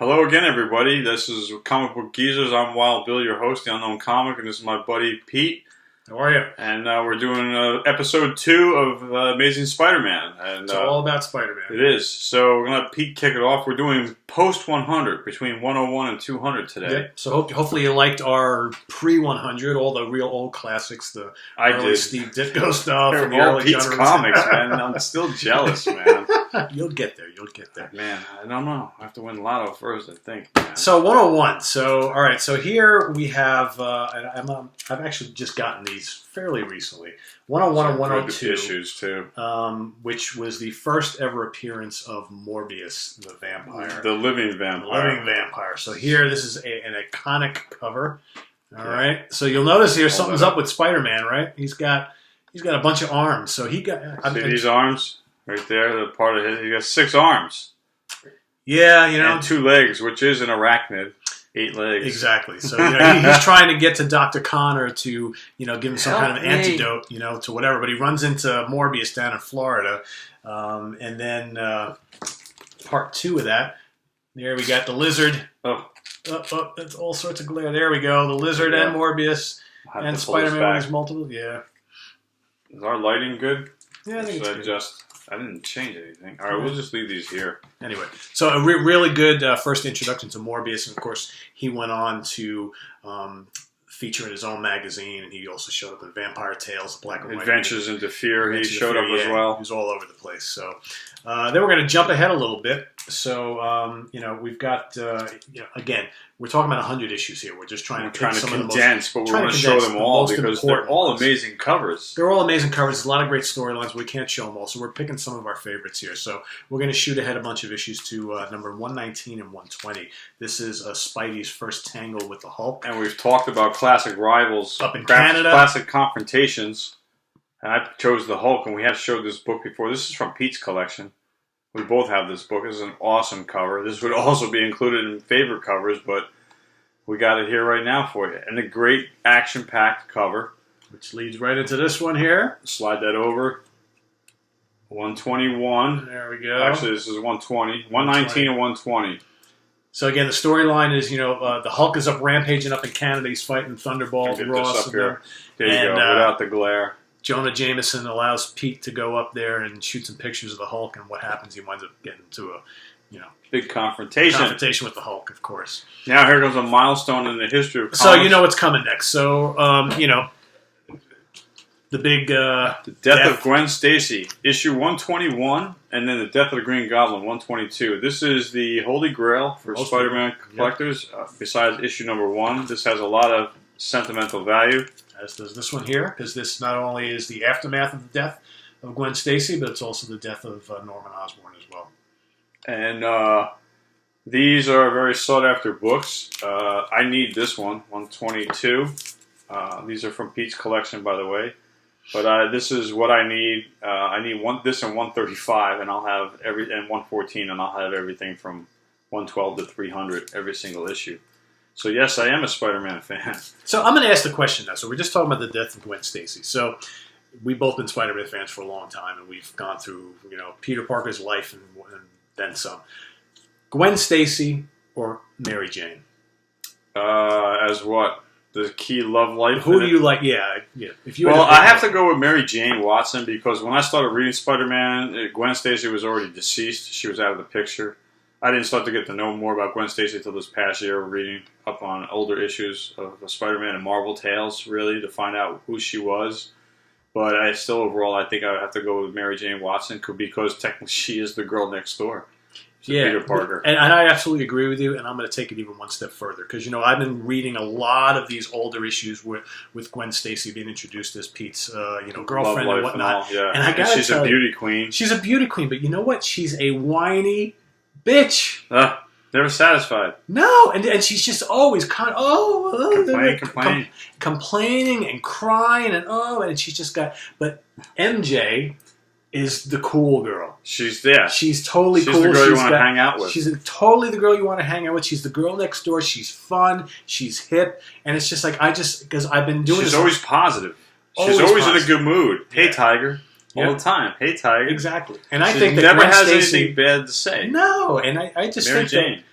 Hello again, everybody. This is Comic Book Geezers. I'm Wild Bill, your host, the Unknown Comic, and this is my buddy Pete. How are you? And we're doing episode 2 of Amazing Spider-Man. And it's all about Spider-Man. It is. So we're going to let Pete kick it off. We're doing post 100, between 101 and 200 today. Yep. So hopefully you liked our pre-100, all the real old classics, the early Steve Ditko stuff. They're and the all early Pete's comics, man. I'm still jealous, man. You'll get there. Man, I don't know. I have to win Lotto first, I think. Man. So 101. So, all right. So here we have, I've actually just gotten these fairly recently. 101 and 102. Issues, too. Which was the first ever appearance of Morbius, the vampire. The living vampire. So here, this is an iconic cover. All right. So you'll notice here something's up with Spider-Man, right? He's got a bunch of arms. So he got... See these arms? Right there, the part of his... He got 6 arms. Yeah, you know. And 2 legs, which is an arachnid. 8 legs. Exactly. So he's trying to get to Dr. Connor to, give him some kind of antidote, to whatever. But he runs into Morbius down in Florida. And then part 2 of that, there we got the lizard. Oh, that's all sorts of glare. There we go. The lizard and Morbius and Spider-Man with his multiple. Yeah. Is our lighting good? Yeah, I think it's good. I didn't change anything. All right, we'll just leave these here. Anyway, so a really good first introduction to Morbius. And, of course, he went on to feature in his own magazine. And he also showed up in Vampire Tales, Black and White. Adventures into Fear. He showed up as well. He was all over the place. So then we're going to jump ahead a little bit. So, we've got, again, we're talking about 100 issues here. We're just trying to condense, but we're going to show them all because they're all amazing covers. They're all amazing covers. There's a lot of great storylines, but we can't show them all. So we're picking some of our favorites here. So we're going to shoot ahead a bunch of issues to number 119 and 120. This is Spidey's first tangle with the Hulk. And we've talked about classic rivals. Up in Canada. Classic confrontations. And I chose the Hulk, and we have showed this book before. This is from Pete's collection. We both have this book. This is an awesome cover. This would also be included in favorite covers, but we got it here right now for you. And a great action-packed cover. Which leads right into this one here. Slide that over. 121. There we go. Actually, this is 120. 119 and 120. So again, the storyline is, the Hulk is up rampaging up in Canada. He's fighting Thunderbolt and Ross. There you go, without the glare. Jonah Jameson allows Pete to go up there and shoot some pictures of the Hulk, and what happens? He winds up getting into a, big confrontation. Confrontation with the Hulk, of course. Now here goes a milestone in the history of comics. So you know what's coming next. So, the big... the death of Gwen Stacy, issue 121, and then the death of the Green Goblin, 122. This is the Holy Grail for Spider-Man collectors, besides issue number 1. This has a lot of sentimental value. As does this one here, because this not only is the aftermath of the death of Gwen Stacy, but it's also the death of Norman Osborn as well. And these are very sought-after books. I need this one, 122. These are from Pete's collection, by the way. But this is what I need. I need this and 135, and I'll have and 114, and I'll have everything from 112 to 300 every single issue. So yes, I am a Spider-Man fan. So I'm going to ask the question now. So we're just talking about the death of Gwen Stacy. So we've both been Spider-Man fans for a long time, and we've gone through, Peter Parker's life and then some. Gwen Stacy or Mary Jane? As what? The key love life? Who do you like? Yeah. If I have to go with Mary Jane Watson because when I started reading Spider-Man, Gwen Stacy was already deceased. She was out of the picture. I didn't start to get to know more about Gwen Stacy until this past year, reading up on older issues of Spider-Man and Marvel Tales, really, to find out who she was. But I think I would have to go with Mary Jane Watson because technically she is the girl next door to Peter Parker. And I absolutely agree with you, and I'm going to take it even one step further. Because, I've been reading a lot of these older issues with Gwen Stacy being introduced as Pete's, girlfriend and whatnot. And she's a beauty queen. She's a beauty queen, but you know what? She's a whiny bitch. Never satisfied. No, and she's just always complaining and crying and she's just got. But MJ is the cool girl. She's totally cool. She's the girl you want to hang out with. She's totally the girl you want to hang out with. She's the girl next door. She's fun. She's hip, and it's just like because I've been doing. She's always positive. She's always in a good mood. Hey, Tiger. All the time. Hey, Tiger. Exactly. And I she think that never Gwen has Stacy, anything bad to say. No, and I just Mary think Jane. that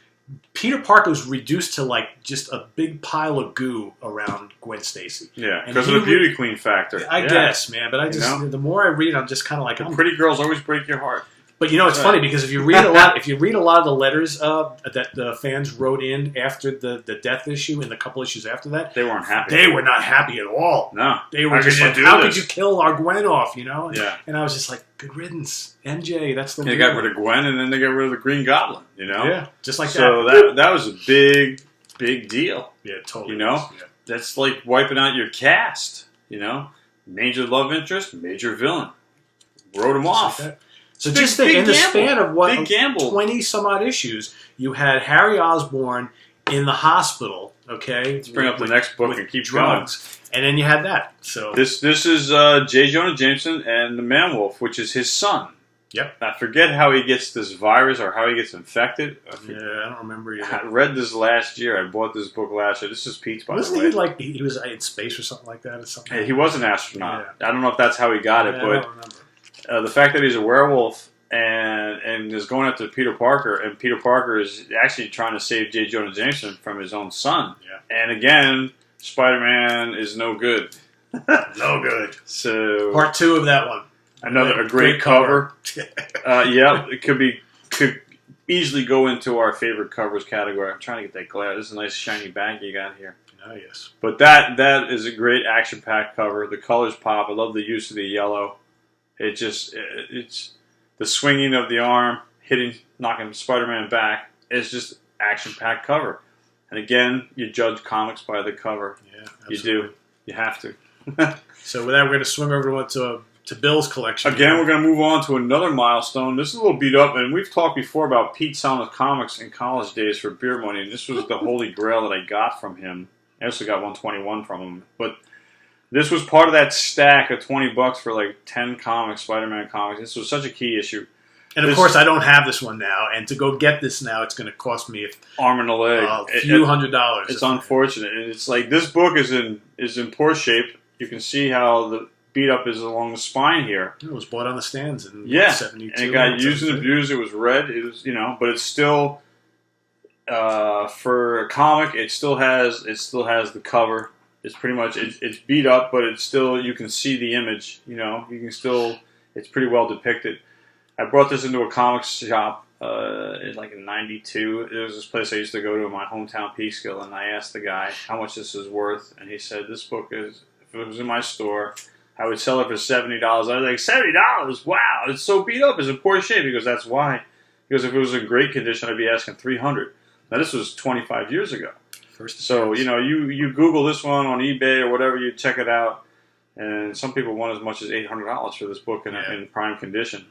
Peter Parker was reduced to like just a big pile of goo around Gwen Stacy. Yeah, because of the beauty queen factor. I guess, man. But I just the more I read, I'm just kind of like, pretty girls always break your heart. But it's funny because if you read a lot, of the letters that the fans wrote in after the death issue and the couple issues after that, they weren't happy. They were not happy at all. No, they were just like, "How could you kill our Gwen off?" Yeah. And I was just like, "Good riddance, MJ." That's the. They got rid of Gwen, and then they got rid of the Green Goblin. Yeah, just like that. So that was a big deal. Yeah, totally. That's like wiping out your cast. Major love interest, major villain, wrote them off. Like so just think, in the span of 20 some odd issues, you had Harry Osborn in the hospital. Okay, let's bring up the next book and keep drugs, and then you had that. So this is J. Jonah Jameson and the Man-Wolf, which is his son. Yep. I forget how he gets this virus or how he gets infected. I don't remember either. I read this last year. I bought this book last year. This is Pete's, by the way. Wasn't he he was in space or something like that? Or something? Hey, he was an astronaut. Yeah. I don't know if that's how he got it, but I don't remember. The fact that he's a werewolf and is going after Peter Parker, and Peter Parker is actually trying to save J. Jonah Jameson from his own son. Yeah. And again, Spider-Man is no good. No good. So part 2 of that one. A great cover. It could easily go into our favorite covers category. I'm trying to get that glare. This is a nice shiny bag you got here. Oh, yes. But that is a great action-packed cover. The colors pop. I love the use of the yellow. It's the swinging of the arm, knocking Spider-Man back. It's just action-packed cover. And again, you judge comics by the cover. Yeah, absolutely. You do. You have to. So with that, we're going to swing over to Bill's collection. Again, we're going to move on to another milestone. This is a little beat up, and we've talked before about Pete selling his comics in college days for beer money, and this was the holy grail that I got from him. I also got 121 from him, but this was part of that stack of $20 for like 10 comics, Spider-Man comics. This was such a key issue. And of course, I don't have this one now, and to go get this now, it's going to cost me arm and a leg, a few $100s. It's unfortunate, and it's like this book is in poor shape. You can see how the beat up is along the spine here. It was bought on the stands in 72. And it got used and abused. It was red. It was but it's still for a comic. It still has the cover. It's pretty much it's beat up, but it's still you can see the image. You can still it's pretty well depicted. I brought this into a comics shop in '92. There was this place I used to go to in my hometown, Peekskill, and I asked the guy how much this is worth, and he said this book is, if it was in my store, I would sell it for $70. I was like, $70? Wow, it's so beat up. It's in poor shape. Because that's why. Because if it was in great condition, I'd be asking $300. Now this was 25 years ago. So you Google this one on eBay or whatever, you check it out, and some people want as much as $800 for this book in prime condition.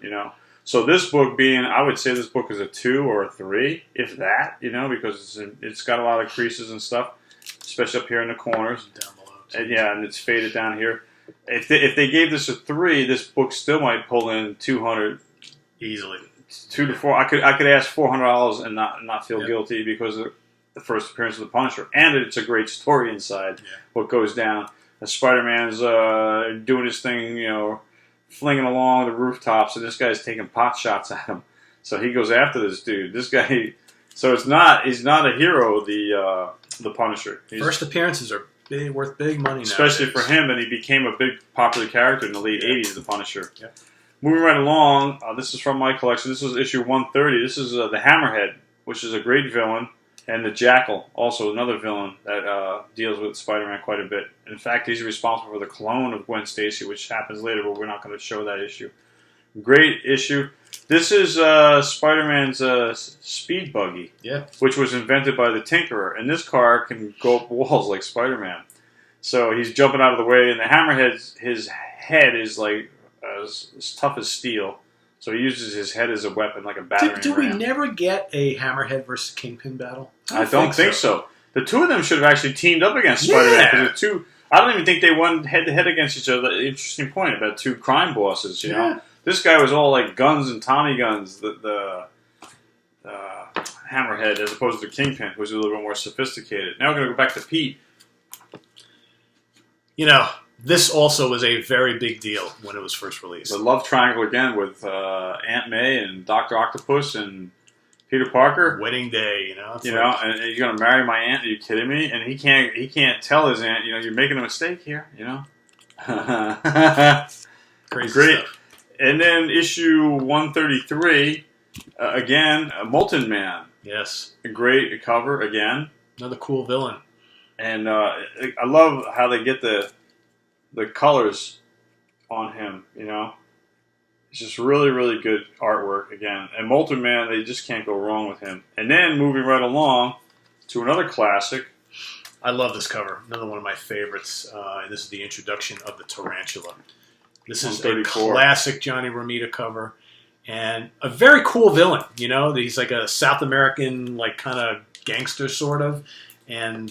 So this book I would say this book is a 2 or a 3, if that. Because it's got a lot of creases and stuff, especially up here in the corners. Down below. And it's faded down here. If they gave this a 3, this book still might pull in $200 easily. 2 to 4. I could ask $400 and not feel guilty because of the first appearance of the Punisher, and it's a great story inside. Yeah. What goes down? Spider-Man's doing his thing, flinging along the rooftops, and this guy's taking pot shots at him. So he goes after this dude. This guy. So he's not a hero. The Punisher. First appearances are worth big money now. Especially for him, and he became a big popular character in the late 80s, the Punisher. Yep. Moving right along, this is from my collection. This is issue 130. This is the Hammerhead, which is a great villain, and the Jackal, also another villain that deals with Spider-Man quite a bit. In fact, he's responsible for the clone of Gwen Stacy, which happens later, but we're not going to show that issue. Great issue. This is Spider-Man's speed buggy, which was invented by the Tinkerer. And this car can go up walls like Spider-Man. So he's jumping out of the way, and the Hammerhead, his head is like as tough as steel. So he uses his head as a weapon, like a battering Did we ram. never get a Hammerhead versus Kingpin battle? I don't think so. The two of them should have actually teamed up against Spider-Man. Because I don't even think they won head-to-head against each other. Interesting point about two crime bosses, you know. This guy was all like guns and Tommy guns, the Hammerhead, as opposed to Kingpin, who's a little bit more sophisticated. Now we're going to go back to Pete. You know, this also was a very big deal when it was first released. The love triangle again with Aunt May and Dr. Octopus and Peter Parker. Wedding day, you know. And you're gonna marry my aunt? Are you kidding me? And he can't tell his aunt, you're making a mistake here, Crazy Great. stuff. And then issue 133, again, Molten Man. Yes. A great cover again. Another cool villain. And I love how they get the colors on him, It's just really, really good artwork again. And Molten Man, they just can't go wrong with him. And then moving right along to another classic. I love this cover. Another one of my favorites. And this is the introduction of the Tarantula. This is a classic Johnny Romita cover. And a very cool villain, He's like a South American, like kind of gangster sort of. And,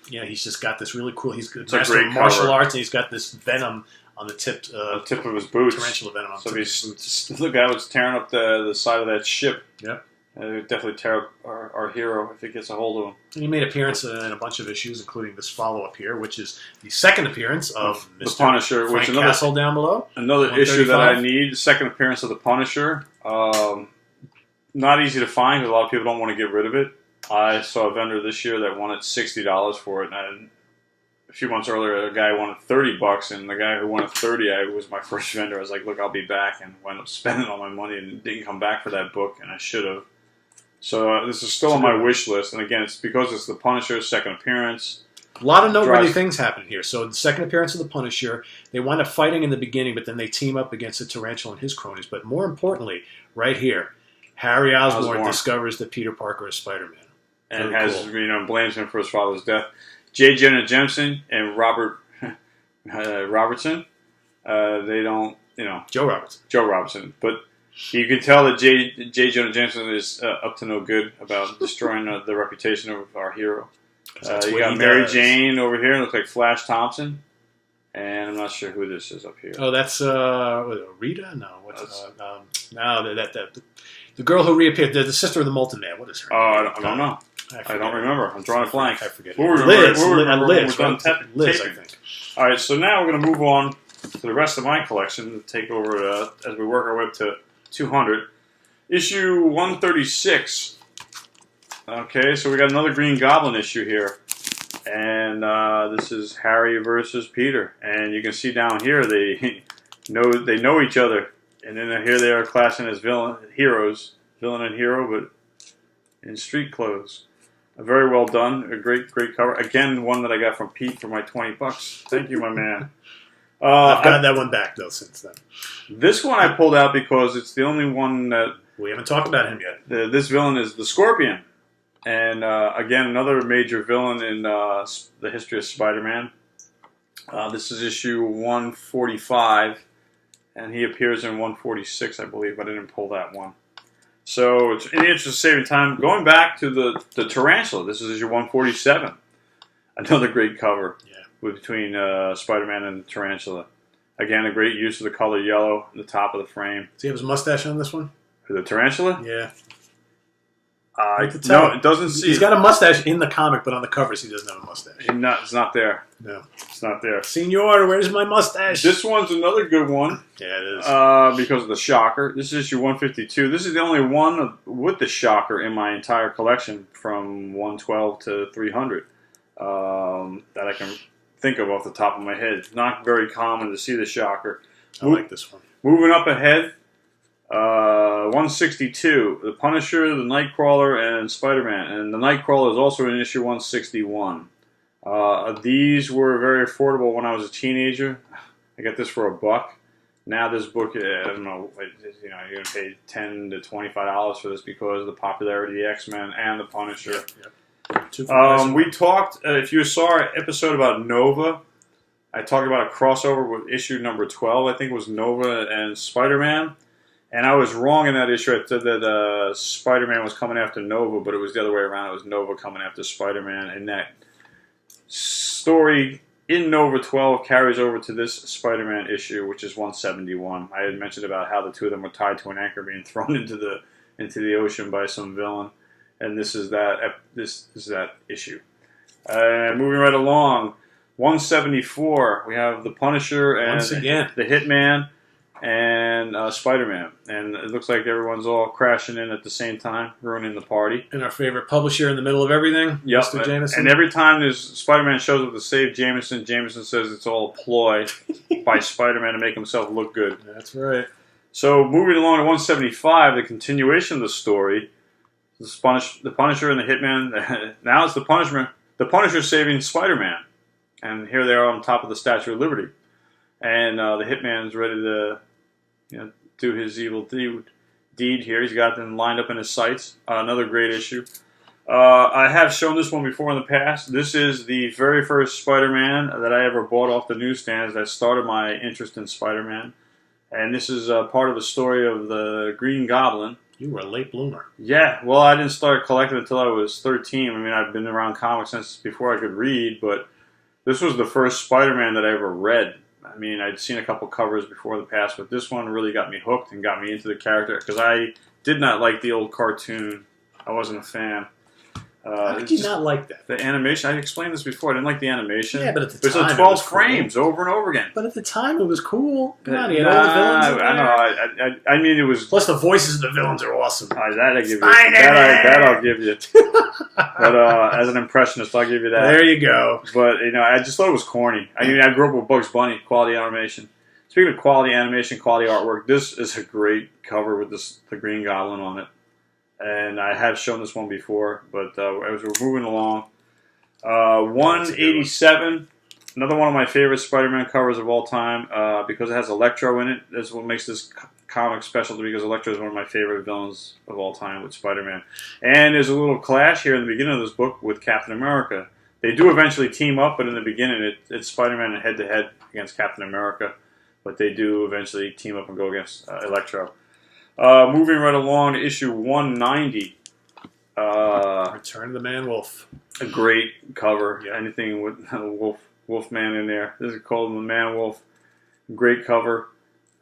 he's just got this really cool, he's a master of martial arts, and he's got this venom on the tip of his boots. Tarantula venom on the tip of his boots. Look, I was tearing up the side of that ship. Yep. It would definitely tear up our hero if it gets a hold of him. And he made an appearance in a bunch of issues, including this follow-up here, which is the second appearance of the Punisher, Frank Castle down below. Another issue that I need, the second appearance of the Punisher. Not easy to find because a lot of people don't want to get rid of it. I saw a vendor this year that wanted $60 for it, and a few months earlier, a guy wanted $30, and the guy who wanted $30 was my first vendor. I was like, "Look, I'll be back," and wound up spending all my money and didn't come back for that book, and I should have. So this is still on my wish list, and again, it's because it's the Punisher's second appearance. A lot of noteworthy things happen here. So the second appearance of the Punisher, they wind up fighting in the beginning, but then they team up against the Tarantula and his cronies. But more importantly, right here, Harry Osborn discovers that Peter Parker is Spider-Man. And blames him for his father's death. J. Jonah Jameson and Robert Robertson, they don't, Joe Robertson. Joe Robertson. But you can tell that J. Jonah Jameson is up to no good about destroying the reputation of our hero. You got Mary Jane over here, looks like Flash Thompson. And I'm not sure who this is up here. Oh, that's Rita? No, the girl who reappeared, the sister of the Molten Man. What is her name? I don't know. I don't remember. I'm drawing a blank. I forget. Liz, I think. All right, so now we're going to move on to the rest of my collection to take over as we work our way up to 200. Issue 136. Okay, so we got another Green Goblin issue here. And this is Harry versus Peter. And you can see down here they know each other. And then here they are clashing as villain and hero, but in street clothes. Very well done. A great cover. Again, one that I got from Pete for my $20. Thank you, my man. I've gotten that one back, though, since then. This one I pulled out because it's the only one that... We haven't talked about him yet. This villain is the Scorpion. And, again, another major villain in the history of Spider-Man. This is issue 145, and he appears in 146, I believe. I didn't pull that one. So, it's in the interest of saving time, going back to the Tarantula. This is issue 147. Another great cover between Spider-Man and the Tarantula. Again, a great use of the color yellow in the top of the frame. Does he have his mustache on this one? For the Tarantula? Yeah. No, it doesn't see. He's got a mustache in the comic, but on the covers he doesn't have a mustache. It's not there. No. It's not there. Senor, where's my mustache? This one's another good one. Yeah, it is. Because of the Shocker. This is issue 152. This is the only one with the Shocker in my entire collection from 112 to 300 that I can think of off the top of my head. It's not very common to see the Shocker. I like this one. Moving up ahead, 162, the Punisher, the Nightcrawler, and Spider-Man. And the Nightcrawler is also in issue 161. These were very affordable when I was a teenager. I got this for $1. Now this book, I don't know, you're going to pay $10 to $25 for this because of the popularity of the X-Men and the Punisher. We talked, if you saw our episode about Nova, I talked about a crossover with issue number 12, I think it was Nova and Spider-Man. And I was wrong in that issue. I said that Spider-Man was coming after Nova, but it was the other way around. It was Nova coming after Spider-Man. And that story in Nova 12 carries over to this Spider-Man issue, which is 171. I had mentioned about how the two of them were tied to an anchor being thrown into the ocean by some villain. And this is that issue. Moving right along, 174, we have the Punisher and once again the Hitman. and Spider-Man. And it looks like everyone's all crashing in at the same time, ruining the party. And our favorite publisher in the middle of everything, Yep. Mr. Jameson. And every time Spider-Man shows up to save Jameson, Jameson says it's all a ploy by Spider-Man to make himself look good. That's right. So moving along to 175, the continuation of the story, the Punisher and the Hitman. Now it's the Punisher saving Spider-Man. And here they are on top of the Statue of Liberty. And the Hitman's ready to do his evil deed here. He's got them lined up in his sights. Another great issue. I have shown this one before in the past. This is the very first Spider-Man that I ever bought off the newsstands that started my interest in Spider-Man. And this is part of the story of the Green Goblin. You were a late bloomer. Yeah, well, I didn't start collecting until I was 13. I mean, I've been around comics since before I could read, but this was the first Spider-Man that I ever read. I mean, I'd seen a couple covers before the past, but this one really got me hooked and got me into the character because I did not like the old cartoon. I wasn't a fan. How could you not like that? The animation, I explained this before. I didn't like the animation. Yeah, but at the time, it was 12 cool. frames over and over again. But at the time, it was cool. Come on, you had all the villains in there. I know. I mean, it was. Plus, the voices of the villains are awesome. That I give you. That I'll give you. But as an impressionist, I'll give you that. There you go. But I just thought it was corny. I mean, I grew up with Bugs Bunny, quality animation. Speaking of quality animation, quality artwork, this is a great cover with the Green Goblin on it. And I have shown this one before, but as we're moving along, 187, another one of my favorite Spider-Man covers of all time, because it has Electro in it. That's what makes this comic special to me, because Electro is one of my favorite villains of all time with Spider-Man. And there's a little clash here in the beginning of this book with Captain America. They do eventually team up, but in the beginning it's Spider-Man head-to-head against Captain America. But they do eventually team up and go against Electro. Moving right along to issue 190. Return of the Man-Wolf. A great cover. Yeah. Anything with Wolfman in there. This is called the Man-Wolf. Great cover.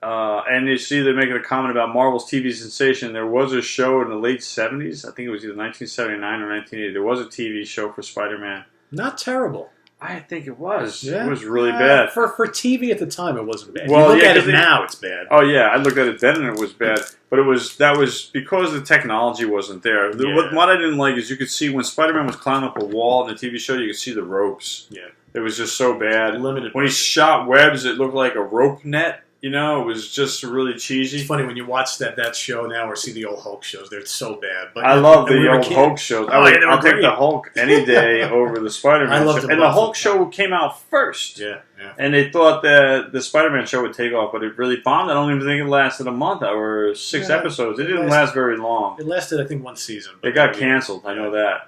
And you see they're making a comment about Marvel's TV sensation. There was a show in the late 70s. I think it was either 1979 or 1980. There was a TV show for Spider-Man. Not terrible. I think it was. Yeah. It was really bad. For TV at the time, it wasn't bad. Well, you look at it now, it's bad. Oh, yeah. I looked at it then, and it was bad. But that was because the technology wasn't there. Yeah. What I didn't like is you could see when Spider-Man was climbing up a wall in the TV show, you could see the ropes. Yeah. It was just so bad. Limited. When he shot webs, it looked like a rope net. It was just really cheesy. It's funny when you watch that show now or see the old Hulk shows. They're so bad. But I love the old Hulk shows. I'll take the Hulk any day over the Spider-Man I loved show. them And the both. Hulk show came out first. Yeah. And they thought that the Spider-Man show would take off, but it really bombed. I don't even think it lasted a month or 6 episodes. It didn't last very long. It lasted, I think, one season. It got canceled. I know that.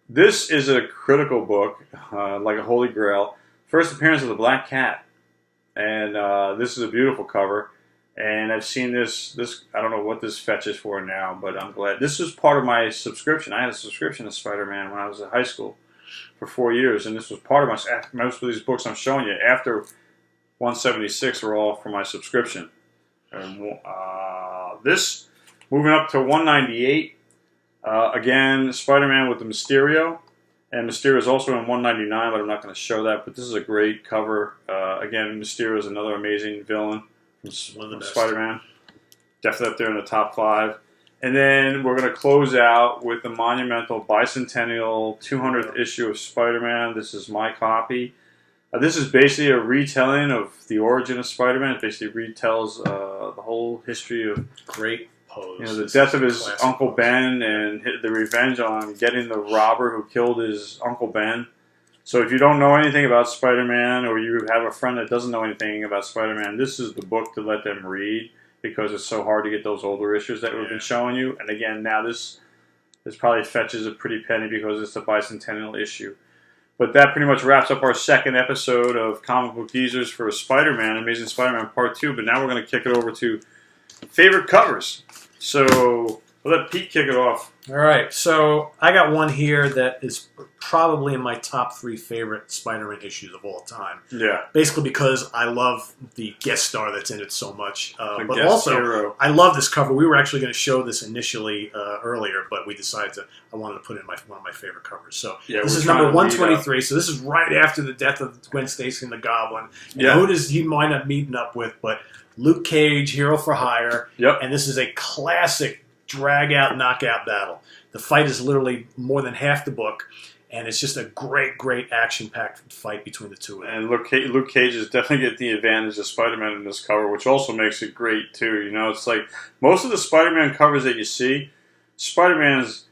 This is a critical book, like a holy grail. First appearance of the Black Cat. And this is a beautiful cover. And I've seen this. I don't know what this fetches for now, but I'm glad. This was part of my subscription. I had a subscription to Spider-Man when I was in high school for 4 years. And this was part of most of these books I'm showing you after 176 were all for my subscription. And this, moving up to 198, again, Spider-Man with the Mysterio. And Mysterio is also in 199, but I'm not going to show that. But this is a great cover. Again, Mysterio is another amazing villain from Spider-Man. Definitely up there in the top 5. And then we're going to close out with the monumental bicentennial 200th issue of Spider-Man. This is my copy. This is basically a retelling of the origin of Spider-Man. It basically retells the whole history of great pose. The death of his Uncle Ben and the revenge on getting the robber who killed his Uncle Ben. So if you don't know anything about Spider-Man, or you have a friend that doesn't know anything about Spider-Man, this is the book to let them read, because it's so hard to get those older issues that we've been showing you. And again, now this probably fetches a pretty penny because it's a bicentennial issue. But that pretty much wraps up our second episode of Comic Book Teasers for Spider-Man, Amazing Spider-Man Part 2. But now we're going to kick it over to favorite covers. So Well, let Pete kick it off. All right, so I got one here that is probably in my top 3 favorite Spider-Man issues of all time. Yeah. Basically because I love the guest star that's in it so much. But also, hero. I love this cover. We were actually going to show this initially earlier, but we decided I wanted to put it in one of my favorite covers. So this is number 123. So this is right after the death of Gwen Stacy and the Goblin. And who does he wind up meeting up with? But Luke Cage, Hero for Hire. Yep. And this is a classic drag-out, knockout battle. The fight is literally more than half the book, and it's just a great, great action-packed fight between the two of them. And Luke Cage is definitely getting the advantage of Spider-Man in this cover, which also makes it great, too. You know, it's like most of the Spider-Man covers that you see, Spider-Man's,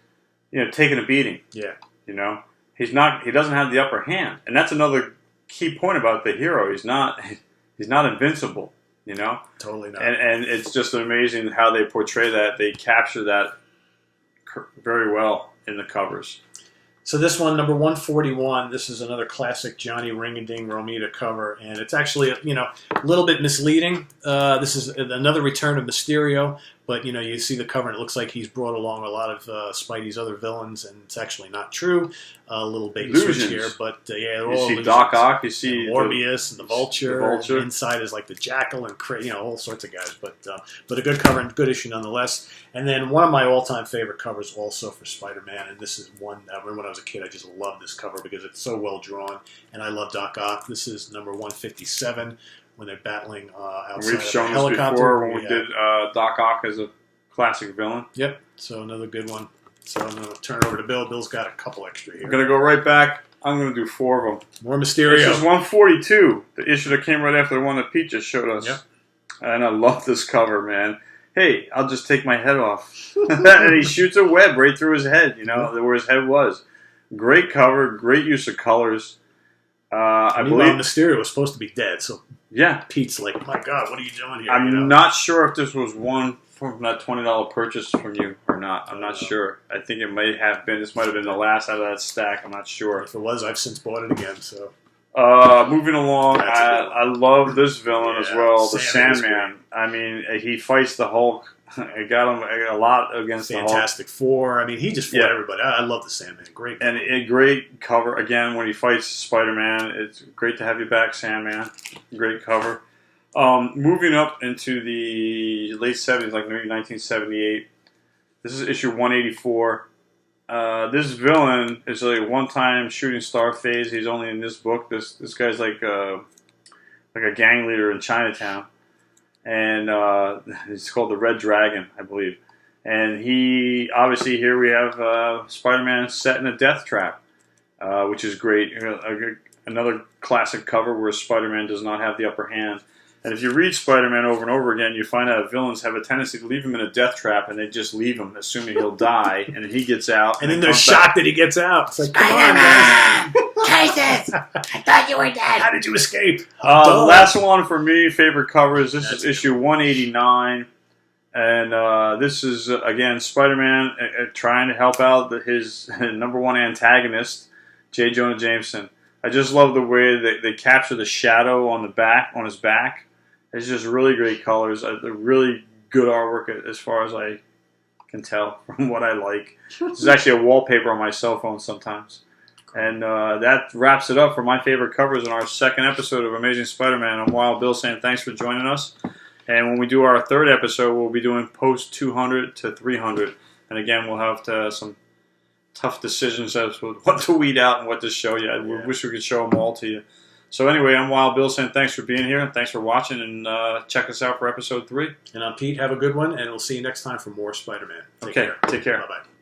taking a beating. Yeah. You know? He doesn't have the upper hand. And that's another key point about the hero. He's not invincible. You know? Totally not. And it's just amazing how they portray that. They capture that very well in the covers. So this one, number 141, this is another classic Johnny Ring-a-Ding Romita cover, and it's actually, a little bit misleading. This is another return of Mysterio, but, you see the cover and it looks like he's brought along a lot of Spidey's other villains, and it's actually not true. A little bait and switch here, but they're all illusions. You see Doc Ock, you see Morbius and the Vulture. And inside is like the Jackal and all sorts of guys, but a good cover and good issue nonetheless. And then one of my all-time favorite covers also for Spider-Man, and this is one I remember when I was a kid, I just loved this cover because it's so well drawn, and I love Doc Ock. This is number 157 when they're battling outside We've shown of a helicopter. this before when we did Doc Ock as a classic villain. Yep, so another good one. So I'm going to turn it over to Bill. Bill's got a couple extra here. I'm going to go right back. I'm going to do 4 of them. More Mysterio. This is 142, the issue that came right after the one that Pete just showed us. Yep. And I love this cover, man. Hey, I'll just take my head off. And he shoots a web right through his head, where his head was. Great cover, great use of colors. I believe Mysterio was supposed to be dead, so Pete's like, my God, what are you doing here? I'm not sure if this was one from that $20 purchase from you or not. I'm not sure. I think it might have been. This might have been the last out of that stack. I'm not sure. If it was, I've since bought it again. So moving along, I love this villain as well, the Sandman. I mean, he fights the Hulk. I got him a lot against the Hulk. Fantastic Four. I mean, he just fought everybody. I love the Sandman. Great cover. And a great cover, again, when he fights Spider-Man. It's great to have you back, Sandman. Great cover. Moving up into the late 70s, like maybe 1978. This is issue 184. This villain is a one-time shooting star phase. He's only in this book. This guy's like a gang leader in Chinatown. And it's called the Red Dragon, I believe. And obviously here we have Spider-Man set in a death trap, which is great. Another classic cover where Spider-Man does not have the upper hand. And if you read Spider-Man over and over again, you find out villains have a tendency to leave him in a death trap, and they just leave him, assuming he'll die, and then he gets out. And then they're shocked that he gets out. It's like, come on, guys. Jesus! I thought you were dead. How did you escape? The last one for me, favorite covers, this is issue 189. And this is, again, Spider-Man trying to help out his number one antagonist, J. Jonah Jameson. I just love the way they capture the shadow on his back. It's just really great colors. Really good artwork as far as I can tell from what I like. This is actually a wallpaper on my cell phone sometimes. And that wraps it up for my favorite covers in our second episode of Amazing Spider-Man. I'm Wild Bill saying thanks for joining us. And when we do our third episode, we'll be doing post 200 to 300. And again, we'll have some tough decisions as to what to weed out and what to show you. I wish we could show them all to you. So anyway, I'm Wild Bill saying thanks for being here. Thanks for watching, and check us out for episode 3. And I'm Pete. Have a good one, and we'll see you next time for more Spider-Man. Take care. Bye-bye.